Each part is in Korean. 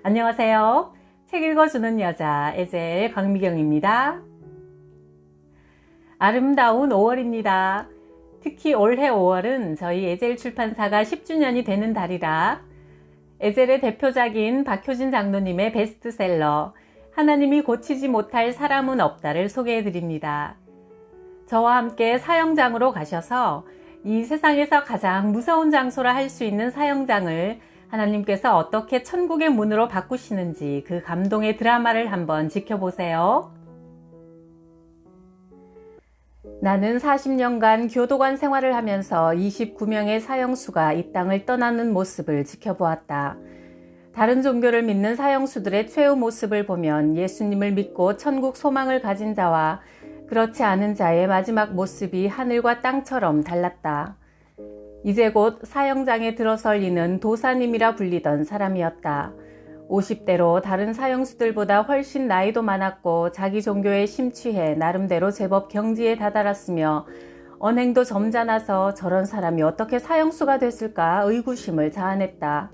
안녕하세요. 책 읽어주는 여자 에젤 강미경입니다. 아름다운 5월입니다. 특히 올해 5월은 저희 에젤 출판사가 10주년이 되는 달이라 에젤의 대표작인 박효진 장로님의 베스트셀러 하나님이 고치지 못할 사람은 없다를 소개해드립니다. 저와 함께 사형장으로 가셔서 이 세상에서 가장 무서운 장소라 할 수 있는 사형장을 하나님께서 어떻게 천국의 문으로 바꾸시는지 그 감동의 드라마를 한번 지켜보세요. 나는 40년간 교도관 생활을 하면서 29명의 사형수가 이 땅을 떠나는 모습을 지켜보았다. 다른 종교를 믿는 사형수들의 최후 모습을 보면 예수님을 믿고 천국 소망을 가진 자와 그렇지 않은 자의 마지막 모습이 하늘과 땅처럼 달랐다. 이제 곧 사형장에 들어설 이는 도사님이라 불리던 사람이었다. 50대로 다른 사형수들보다 훨씬 나이도 많았고 자기 종교에 심취해 나름대로 제법 경지에 다다랐으며 언행도 점잖아서 저런 사람이 어떻게 사형수가 됐을까 의구심을 자아냈다.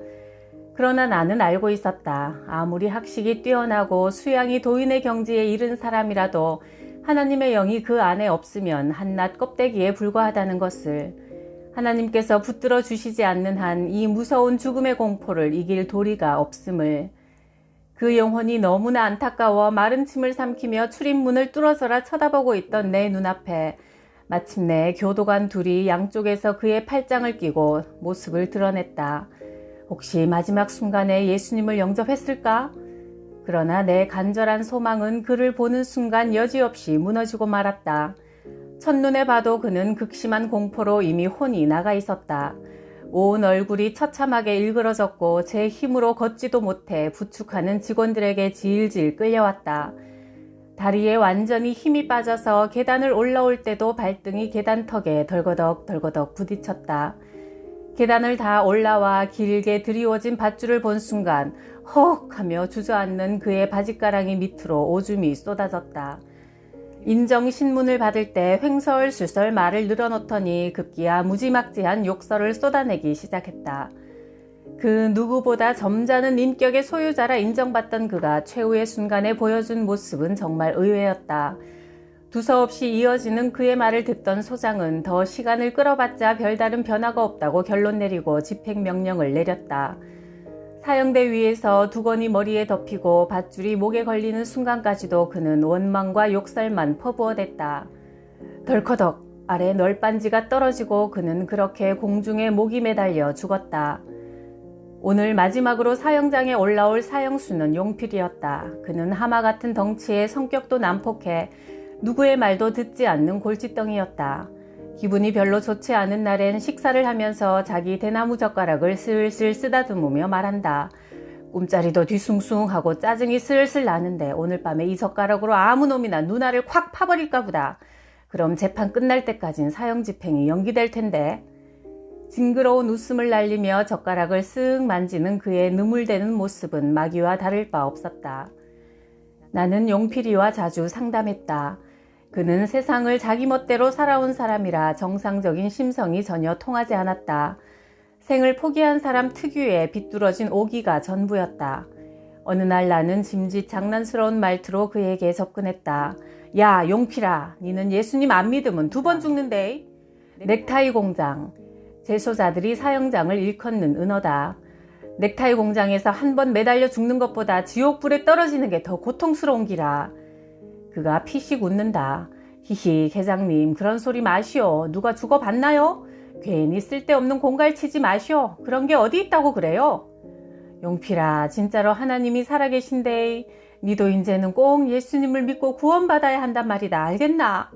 그러나 나는 알고 있었다. 아무리 학식이 뛰어나고 수양이 도인의 경지에 이른 사람이라도 하나님의 영이 그 안에 없으면 한낱 껍데기에 불과하다는 것을. 하나님께서 붙들어 주시지 않는 한 이 무서운 죽음의 공포를 이길 도리가 없음을. 그 영혼이 너무나 안타까워 마른 침을 삼키며 출입문을 뚫어져라 쳐다보고 있던 내 눈앞에 마침내 교도관 둘이 양쪽에서 그의 팔짱을 끼고 모습을 드러냈다. 혹시 마지막 순간에 예수님을 영접했을까? 그러나 내 간절한 소망은 그를 보는 순간 여지없이 무너지고 말았다. 첫눈에 봐도 그는 극심한 공포로 이미 혼이 나가 있었다. 온 얼굴이 처참하게 일그러졌고 제 힘으로 걷지도 못해 부축하는 직원들에게 질질 끌려왔다. 다리에 완전히 힘이 빠져서 계단을 올라올 때도 발등이 계단턱에 덜거덕 부딪혔다. 계단을 다 올라와 길게 드리워진 밧줄을 본 순간 헉 하며 주저앉는 그의 바짓가랑이 밑으로 오줌이 쏟아졌다. 인정신문을 받을 때 횡설수설 말을 늘어놓더니 급기야 무지막지한 욕설을 쏟아내기 시작했다. 그 누구보다 점잖은 인격의 소유자라 인정받던 그가 최후의 순간에 보여준 모습은 정말 의외였다. 두서없이 이어지는 그의 말을 듣던 소장은 더 시간을 끌어봤자 별다른 변화가 없다고 결론 내리고 집행명령을 내렸다. 사형대 위에서 두건이 머리에 덮이고 밧줄이 목에 걸리는 순간까지도 그는 원망과 욕설만 퍼부어댔다. 덜커덕 아래 널빤지가 떨어지고 그는 그렇게 공중에 목이 매달려 죽었다. 오늘 마지막으로 사형장에 올라올 사형수는 용필이었다. 그는 하마 같은 덩치에 성격도 난폭해 누구의 말도 듣지 않는 골칫덩이였다. 기분이 별로 좋지 않은 날엔 식사를 하면서 자기 대나무 젓가락을 슬슬 쓰다듬으며 말한다. 꿈자리도 뒤숭숭하고 짜증이 슬슬 나는데 오늘 밤에 이 젓가락으로 아무 놈이나 누나를 콱 파버릴까 보다. 그럼 재판 끝날 때까진 사형 집행이 연기될 텐데. 징그러운 웃음을 날리며 젓가락을 쓱 만지는 그의 느물대는 모습은 마귀와 다를 바 없었다. 나는 용필이와 자주 상담했다. 그는 세상을 자기 멋대로 살아온 사람이라 정상적인 심성이 전혀 통하지 않았다. 생을 포기한 사람 특유의 비뚤어진 오기가 전부였다. 어느 날 나는 짐짓 장난스러운 말투로 그에게 접근했다. 야 용필아, 니는 예수님 안 믿으면 2번 죽는데. 넥타이 공장. 재소자들이 사형장을 일컫는 은어다. 넥타이 공장에서 한 번 매달려 죽는 것보다 지옥불에 떨어지는 게 더 고통스러운 기라. 그가 피식 웃는다. 히히 계장님 그런 소리 마시오. 누가 죽어봤나요? 괜히 쓸데없는 공갈치지 마시오. 그런 게 어디 있다고 그래요? 용필아 진짜로 하나님이 살아계신데 니도 이제는 꼭 예수님을 믿고 구원받아야 한단 말이다. 알겠나?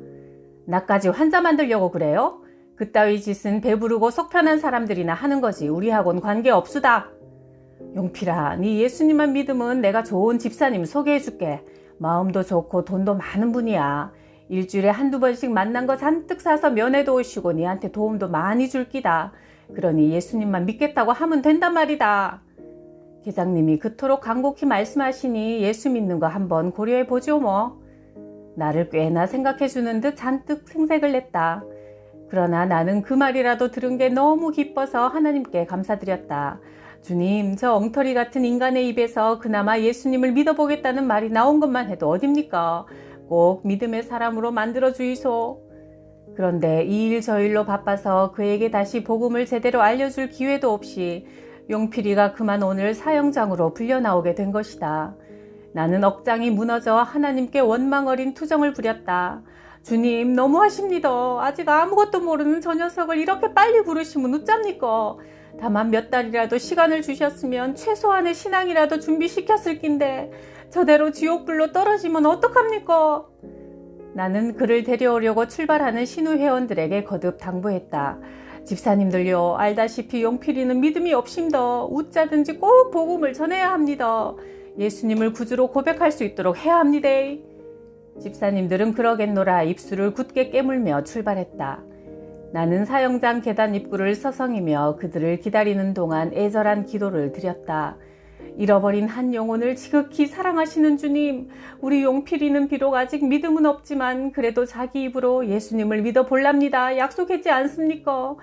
나까지 환자 만들려고 그래요? 그따위 짓은 배부르고 속편한 사람들이나 하는 거지 우리하고는 관계없수다. 용필아 니 예수님만 믿으면 내가 좋은 집사님 소개해줄게. 마음도 좋고 돈도 많은 분이야. 일주일에 1~2번씩 만난 거 잔뜩 사서 면회도 오시고 니한테 도움도 많이 줄 끼다. 그러니 예수님만 믿겠다고 하면 된단 말이다. 계장님이 그토록 간곡히 말씀하시니 예수 믿는 거 한번 고려해보죠 뭐. 나를 꽤나 생각해주는 듯 잔뜩 생색을 냈다. 그러나 나는 그 말이라도 들은 게 너무 기뻐서 하나님께 감사드렸다. 주님, 저 엉터리 같은 인간의 입에서 그나마 예수님을 믿어보겠다는 말이 나온 것만 해도 어딥니까? 꼭 믿음의 사람으로 만들어 주이소. 그런데 이 일 저 일로 바빠서 그에게 다시 복음을 제대로 알려줄 기회도 없이 용필이가 그만 오늘 사형장으로 불려 나오게 된 것이다. 나는 억장이 무너져 하나님께 원망 어린 투정을 부렸다. 주님, 너무하십니다. 아직 아무것도 모르는 저 녀석을 이렇게 빨리 부르시면 어쩝니까? 다만 몇 달이라도 시간을 주셨으면 최소한의 신앙이라도 준비시켰을 낀데 저대로 지옥불로 떨어지면 어떡합니까? 나는 그를 데려오려고 출발하는 신우 회원들에게 거듭 당부했다. 집사님들요, 알다시피 용필이는 믿음이 없습니다. 웃자든지 꼭 복음을 전해야 합니다. 예수님을 구주로 고백할 수 있도록 해야 합니다. 집사님들은 그러겠노라 입술을 굳게 깨물며 출발했다. 나는 사형장 계단 입구를 서성이며 그들을 기다리는 동안 애절한 기도를 드렸다. 잃어버린 한 영혼을 지극히 사랑하시는 주님, 우리 용필이는 비록 아직 믿음은 없지만 그래도 자기 입으로 예수님을 믿어볼랍니다. 약속했지 않습니까?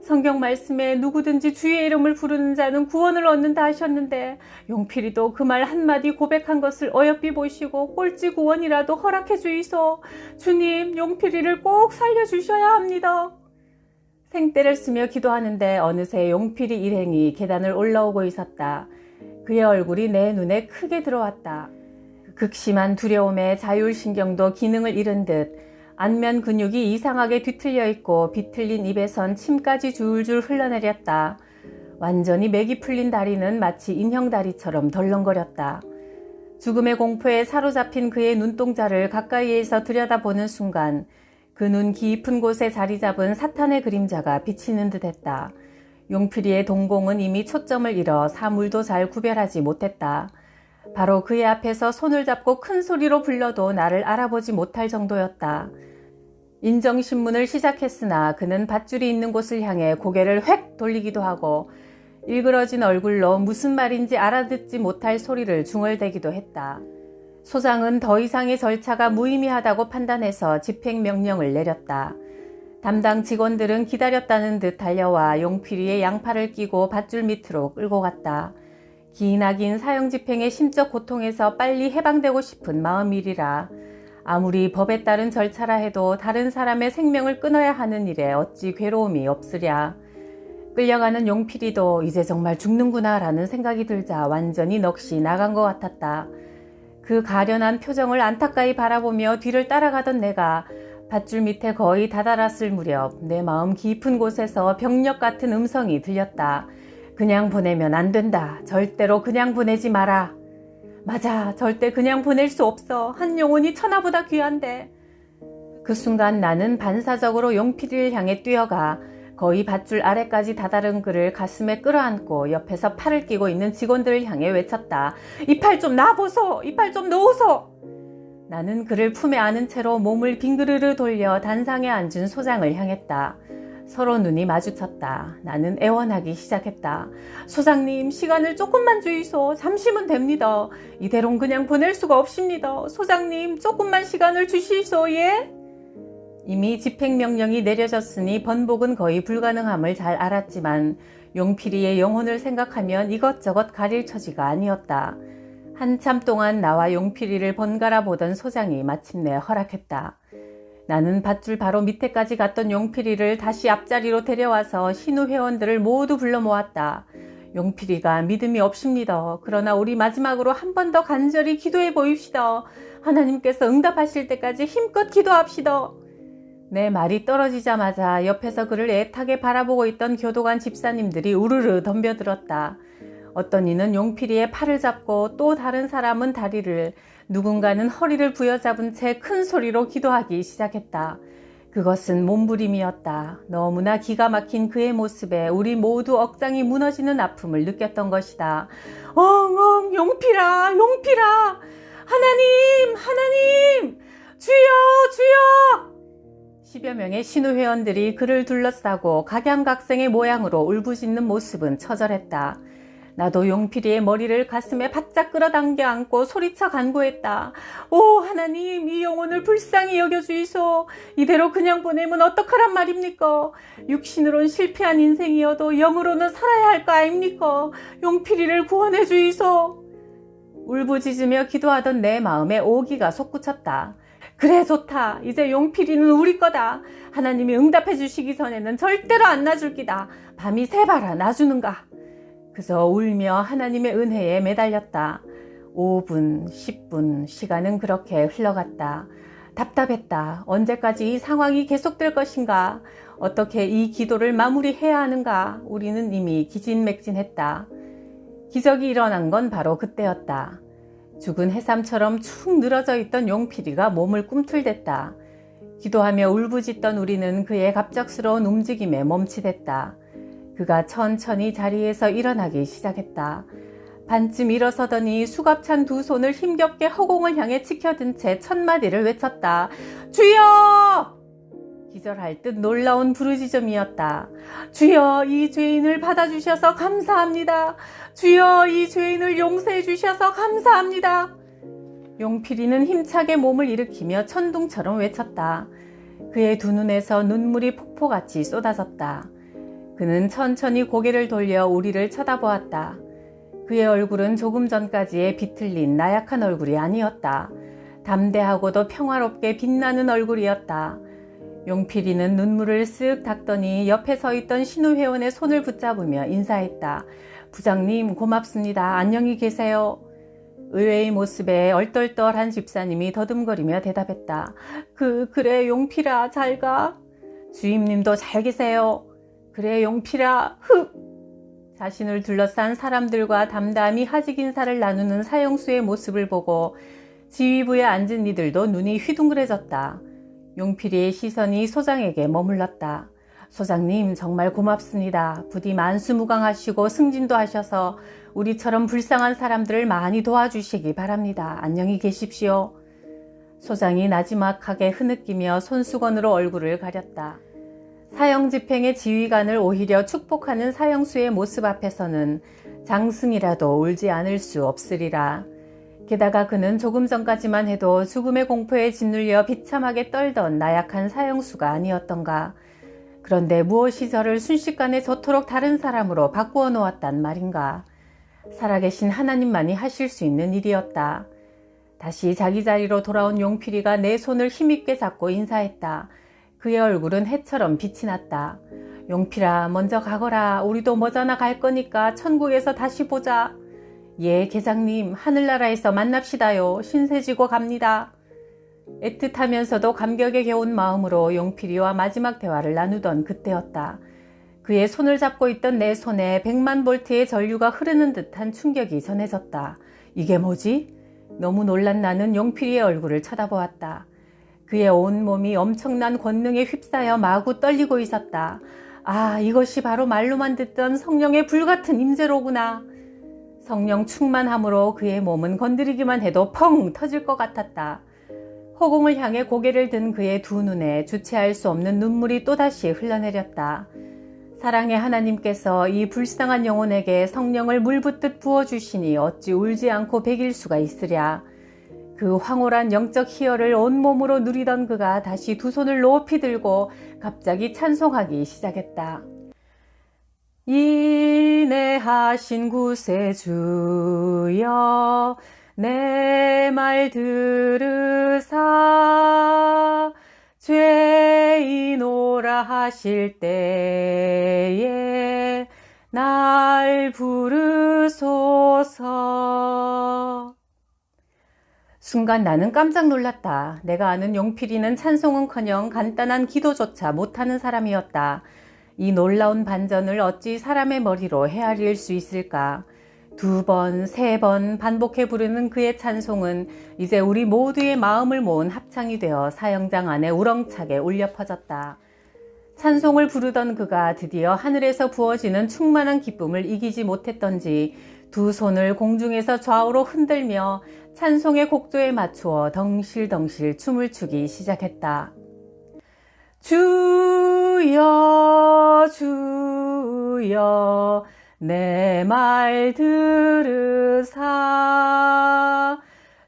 성경 말씀에 누구든지 주의 이름을 부르는 자는 구원을 얻는다 하셨는데 용필이도 그 말 한마디 고백한 것을 어여삐 보시고 꼴찌 구원이라도 허락해 주이소. 주님, 용필이를 꼭 살려주셔야 합니다. 생떼를 쓰며 기도하는데 어느새 용필이 일행이 계단을 올라오고 있었다. 그의 얼굴이 내 눈에 크게 들어왔다. 극심한 두려움에 자율신경도 기능을 잃은 듯 안면 근육이 이상하게 뒤틀려 있고 비틀린 입에선 침까지 줄줄 흘러내렸다. 완전히 맥이 풀린 다리는 마치 인형다리처럼 덜렁거렸다. 죽음의 공포에 사로잡힌 그의 눈동자를 가까이에서 들여다보는 순간 그 눈 깊은 곳에 자리 잡은 사탄의 그림자가 비치는 듯했다. 용필이의 동공은 이미 초점을 잃어 사물도 잘 구별하지 못했다. 바로 그의 앞에서 손을 잡고 큰 소리로 불러도 나를 알아보지 못할 정도였다. 인정신문을 시작했으나 그는 밧줄이 있는 곳을 향해 고개를 획 돌리기도 하고 일그러진 얼굴로 무슨 말인지 알아듣지 못할 소리를 중얼대기도 했다. 소장은 더 이상의 절차가 무의미하다고 판단해서 집행명령을 내렸다. 담당 직원들은 기다렸다는 듯 달려와 용필이의 양팔을 끼고 밧줄 밑으로 끌고 갔다. 기나긴 사형집행의 심적 고통에서 빨리 해방되고 싶은 마음이리라. 아무리 법에 따른 절차라 해도 다른 사람의 생명을 끊어야 하는 일에 어찌 괴로움이 없으랴. 끌려가는 용필이도 이제 정말 죽는구나 라는 생각이 들자 완전히 넋이 나간 것 같았다. 그 가련한 표정을 안타까이 바라보며 뒤를 따라가던 내가 밧줄 밑에 거의 다다랐을 무렵 내 마음 깊은 곳에서 병력 같은 음성이 들렸다. 그냥 보내면 안 된다. 절대로 그냥 보내지 마라. 맞아, 절대 그냥 보낼 수 없어. 한 영혼이 천하보다 귀한데. 그 순간 나는 반사적으로 용필이를 향해 뛰어가 거의 밧줄 아래까지 다다른 그를 가슴에 끌어안고 옆에서 팔을 끼고 있는 직원들을 향해 외쳤다. 이 팔 좀 놔보소! 이 팔 좀 놓으소! 나는 그를 품에 안은 채로 몸을 빙그르르 돌려 단상에 앉은 소장을 향했다. 서로 눈이 마주쳤다. 나는 애원하기 시작했다. 소장님, 시간을 조금만 주이소. 잠시면 됩니다. 이대로는 그냥 보낼 수가 없습니다. 소장님, 조금만 시간을 주시소, 예? 이미 집행명령이 내려졌으니 번복은 거의 불가능함을 잘 알았지만 용필이의 영혼을 생각하면 이것저것 가릴 처지가 아니었다. 한참 동안 나와 용필이를 번갈아 보던 소장이 마침내 허락했다. 나는 밧줄 바로 밑에까지 갔던 용필이를 다시 앞자리로 데려와서 신우 회원들을 모두 불러 모았다. 용필이가 믿음이 없습니다. 그러나 우리 마지막으로 한 번 더 간절히 기도해 보입시다. 하나님께서 응답하실 때까지 힘껏 기도합시다. 내 말이 떨어지자마자 옆에서 그를 애타게 바라보고 있던 교도관 집사님들이 우르르 덤벼들었다. 어떤 이는 용필이의 팔을 잡고 또 다른 사람은 다리를, 누군가는 허리를 부여잡은 채 큰 소리로 기도하기 시작했다. 그것은 몸부림이었다. 너무나 기가 막힌 그의 모습에 우리 모두 억장이 무너지는 아픔을 느꼈던 것이다. 엉엉, 용필아, 용필아! 하나님, 하나님! 주여, 주여! 10여 명의 신우 회원들이 그를 둘러싸고 각양각색의 모양으로 울부짖는 모습은 처절했다. 나도 용필이의 머리를 가슴에 바짝 끌어당겨 안고 소리쳐 간구했다. 오 하나님, 이 영혼을 불쌍히 여겨주이소. 이대로 그냥 보내면 어떡하란 말입니까? 육신으론 실패한 인생이어도 영으로는 살아야 할 거 아닙니까? 용필이를 구원해 주이소. 울부짖으며 기도하던 내 마음에 오기가 솟구쳤다. 그래 좋다. 이제 용필이는 우리 거다. 하나님이 응답해 주시기 전에는 절대로 안 놔줄 기다. 밤이 새봐라 놔주는가. 그저 울며 하나님의 은혜에 매달렸다. 5분, 10분 시간은 그렇게 흘러갔다. 답답했다. 언제까지 이 상황이 계속될 것인가? 어떻게 이 기도를 마무리해야 하는가? 우리는 이미 기진맥진했다. 기적이 일어난 건 바로 그때였다. 죽은 해삼처럼 축 늘어져 있던 용필이가 몸을 꿈틀댔다. 기도하며 울부짖던 우리는 그의 갑작스러운 움직임에 멈칫했다. 그가 천천히 자리에서 일어나기 시작했다. 반쯤 일어서더니 수갑찬 두 손을 힘겹게 허공을 향해 치켜든 채 첫 마디를 외쳤다. 주여! 기절할 듯 놀라운 부르짖음이었다. 주여, 이 죄인을 받아주셔서 감사합니다. 주여, 이 죄인을 용서해 주셔서 감사합니다. 용필이는 힘차게 몸을 일으키며 천둥처럼 외쳤다. 그의 두 눈에서 눈물이 폭포같이 쏟아졌다. 그는 천천히 고개를 돌려 우리를 쳐다보았다. 그의 얼굴은 조금 전까지의 비틀린 나약한 얼굴이 아니었다. 담대하고도 평화롭게 빛나는 얼굴이었다. 용필이는 눈물을 쓱 닦더니 옆에 서 있던 신우 회원의 손을 붙잡으며 인사했다. 부장님 고맙습니다. 안녕히 계세요. 의외의 모습에 얼떨떨한 집사님이 더듬거리며 대답했다. 그래 용필아 잘 가. 주임님도 잘 계세요. 그래 용필아 흑. 자신을 둘러싼 사람들과 담담히 하직 인사를 나누는 사형수의 모습을 보고 지휘부에 앉은 이들도 눈이 휘둥그레졌다. 용필이의 시선이 소장에게 머물렀다. 소장님 정말 고맙습니다. 부디 만수무강하시고 승진도 하셔서 우리처럼 불쌍한 사람들을 많이 도와주시기 바랍니다. 안녕히 계십시오. 소장이 나지막하게 흐느끼며 손수건으로 얼굴을 가렸다. 사형집행의 지휘관을 오히려 축복하는 사형수의 모습 앞에서는 장승이라도 울지 않을 수 없으리라. 게다가 그는 조금 전까지만 해도 죽음의 공포에 짓눌려 비참하게 떨던 나약한 사형수가 아니었던가. 그런데 무엇이 저를 순식간에 저토록 다른 사람으로 바꾸어 놓았단 말인가. 살아계신 하나님만이 하실 수 있는 일이었다. 다시 자기 자리로 돌아온 용필이가 내 손을 힘있게 잡고 인사했다. 그의 얼굴은 해처럼 빛이 났다. 용필아 먼저 가거라. 우리도 머지않아 갈 거니까 천국에서 다시 보자. 예 계장님 하늘나라에서 만납시다요. 신세지고 갑니다. 애틋하면서도 감격에 겨운 마음으로 용필이와 마지막 대화를 나누던 그때였다. 그의 손을 잡고 있던 내 손에 100만 볼트의 전류가 흐르는 듯한 충격이 전해졌다. 이게 뭐지? 너무 놀란 나는 용필이의 얼굴을 쳐다보았다. 그의 온몸이 엄청난 권능에 휩싸여 마구 떨리고 있었다. 아, 이것이 바로 말로만 듣던 성령의 불같은 임재로구나. 성령 충만함으로 그의 몸은 건드리기만 해도 펑 터질 것 같았다. 허공을 향해 고개를 든 그의 두 눈에 주체할 수 없는 눈물이 또다시 흘러내렸다. 사랑의 하나님께서 이 불쌍한 영혼에게 성령을 물붓듯 부어주시니 어찌 울지 않고 배길 수가 있으랴. 그 황홀한 영적 희열을 온몸으로 누리던 그가 다시 두 손을 높이 들고 갑자기 찬송하기 시작했다. 인내하신 구세주여 내 말 들으사 죄인오라 하실 때에 날 부르소서. 순간 나는 깜짝 놀랐다. 내가 아는 용필이는 찬송은커녕 간단한 기도조차 못하는 사람이었다. 이 놀라운 반전을 어찌 사람의 머리로 헤아릴 수 있을까? 2번, 3번 반복해 부르는 그의 찬송은 이제 우리 모두의 마음을 모은 합창이 되어 사형장 안에 우렁차게 울려 퍼졌다. 찬송을 부르던 그가 드디어 하늘에서 부어지는 충만한 기쁨을 이기지 못했던지 두 손을 공중에서 좌우로 흔들며 찬송의 곡조에 맞추어 덩실덩실 춤을 추기 시작했다. 주여 주여 내 말 들으사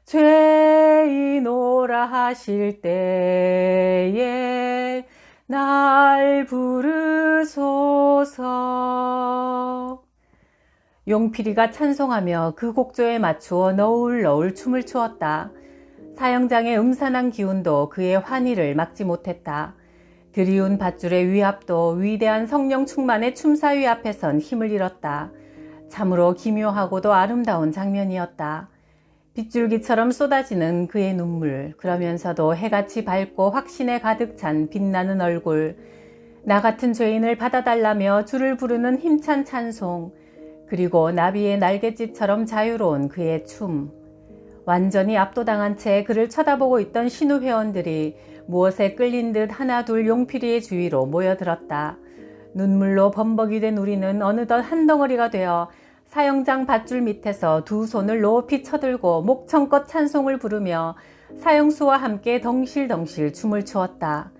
죄인오라 하실 때에 날 부르소서. 용필이가 찬송하며 그 곡조에 맞추어 너울너울 춤을 추었다. 사형장의 음산한 기운도 그의 환희를 막지 못했다. 드리운 밧줄의 위압도 위대한 성령 충만의 춤사위 앞에선 힘을 잃었다. 참으로 기묘하고도 아름다운 장면이었다. 빗줄기처럼 쏟아지는 그의 눈물, 그러면서도 해같이 밝고 확신에 가득 찬 빛나는 얼굴, 나 같은 죄인을 받아달라며 주를 부르는 힘찬 찬송, 그리고 나비의 날갯짓처럼 자유로운 그의 춤. 완전히 압도당한 채 그를 쳐다보고 있던 신우 회원들이 무엇에 끌린 듯 하나둘 용필이의 주위로 모여들었다. 눈물로 범벅이 된 우리는 어느덧 한 덩어리가 되어 사형장 밧줄 밑에서 두 손을 높이 쳐들고 목청껏 찬송을 부르며 사형수와 함께 덩실덩실 춤을 추었다.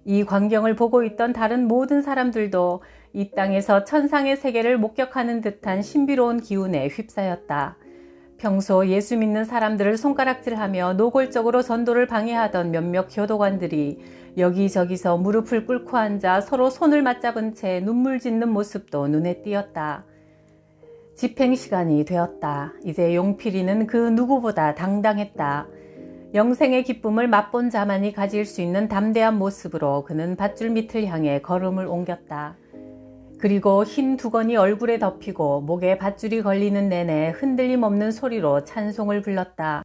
이 광경을 보고 있던 다른 모든 사람들도 이 땅에서 천상의 세계를 목격하는 듯한 신비로운 기운에 휩싸였다. 평소 예수 믿는 사람들을 손가락질하며 노골적으로 전도를 방해하던 몇몇 교도관들이 여기저기서 무릎을 꿇고 앉아 서로 손을 맞잡은 채 눈물 짓는 모습도 눈에 띄었다. 집행 시간이 되었다. 이제 용필이는 그 누구보다 당당했다. 영생의 기쁨을 맛본 자만이 가질 수 있는 담대한 모습으로 그는 밧줄 밑을 향해 걸음을 옮겼다. 그리고 흰 두건이 얼굴에 덮이고 목에 밧줄이 걸리는 내내 흔들림 없는 소리로 찬송을 불렀다.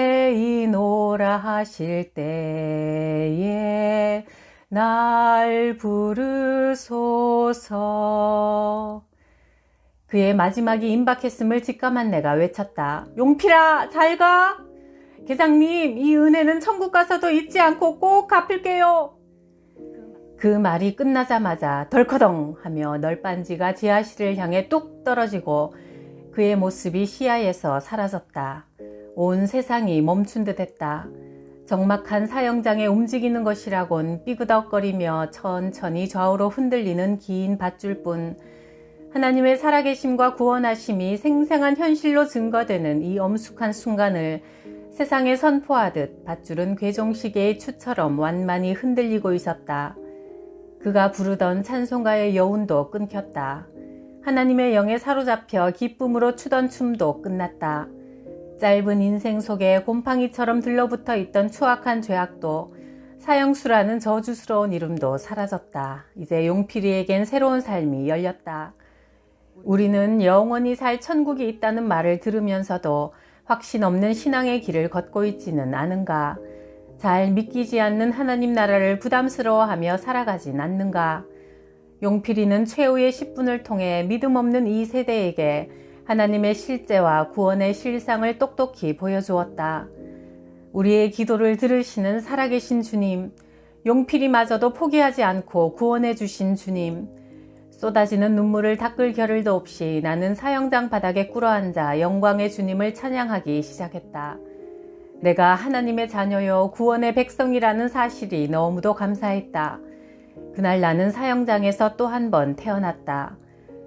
죄인오라 하실 때에 날 부르소서. 그의 마지막이 임박했음을 직감한 내가 외쳤다. 용필아, 잘 가! 계장님, 이 은혜는 천국 가서도 잊지 않고 꼭 갚을게요. 그 말이 끝나자마자 덜커덩 하며 널빤지가 지하실을 향해 뚝 떨어지고 그의 모습이 시야에서 사라졌다. 온 세상이 멈춘 듯 했다. 적막한 사형장에 움직이는 것이라곤 삐그덕거리며 천천히 좌우로 흔들리는 긴 밧줄뿐, 하나님의 살아계심과 구원하심이 생생한 현실로 증거되는 이 엄숙한 순간을 세상에 선포하듯 밧줄은 괴종시계의 추처럼 완만히 흔들리고 있었다. 그가 부르던 찬송가의 여운도 끊겼다. 하나님의 영에 사로잡혀 기쁨으로 추던 춤도 끝났다. 짧은 인생 속에 곰팡이처럼 들러붙어 있던 추악한 죄악도, 사형수라는 저주스러운 이름도 사라졌다. 이제 용필이에겐 새로운 삶이 열렸다. 우리는 영원히 살 천국이 있다는 말을 들으면서도 확신 없는 신앙의 길을 걷고 있지는 않은가? 잘 믿기지 않는 하나님 나라를 부담스러워하며 살아가진 않는가? 용필이는 최후의 10분을 통해 믿음 없는 이 세대에게 하나님의 실제와 구원의 실상을 똑똑히 보여주었다. 우리의 기도를 들으시는 살아계신 주님, 용필이마저도 포기하지 않고 구원해 주신 주님, 쏟아지는 눈물을 닦을 겨를도 없이 나는 사형장 바닥에 꿇어앉아 영광의 주님을 찬양하기 시작했다. 내가 하나님의 자녀요 구원의 백성이라는 사실이 너무도 감사했다. 그날 나는 사형장에서 또 한 번 태어났다.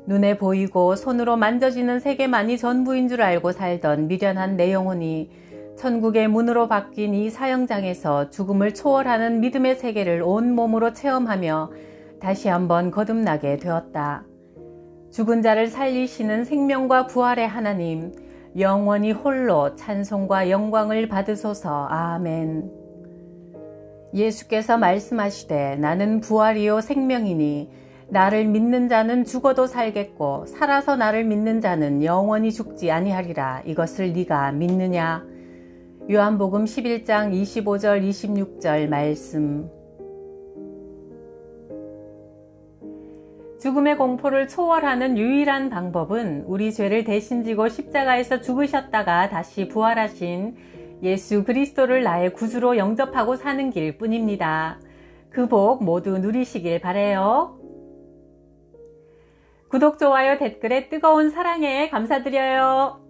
눈에 보이고 손으로 만져지는 세계만이 전부인 줄 알고 살던 미련한 내 영혼이 천국의 문으로 바뀐 이 사형장에서 죽음을 초월하는 믿음의 세계를 온몸으로 체험하며 다시 한번 거듭나게 되었다. 죽은 자를 살리시는 생명과 부활의 하나님, 영원히 홀로 찬송과 영광을 받으소서. 아멘. 예수께서 말씀하시되 나는 부활이요 생명이니 나를 믿는 자는 죽어도 살겠고 살아서 나를 믿는 자는 영원히 죽지 아니하리라. 이것을 네가 믿느냐? 요한복음 11장 25절 26절 말씀. 죽음의 공포를 초월하는 유일한 방법은 우리 죄를 대신 지고 십자가에서 죽으셨다가 다시 부활하신 예수 그리스도를 나의 구주로 영접하고 사는 길 뿐입니다. 그 복 모두 누리시길 바라요. 구독, 좋아요, 댓글에 뜨거운 사랑에 감사드려요.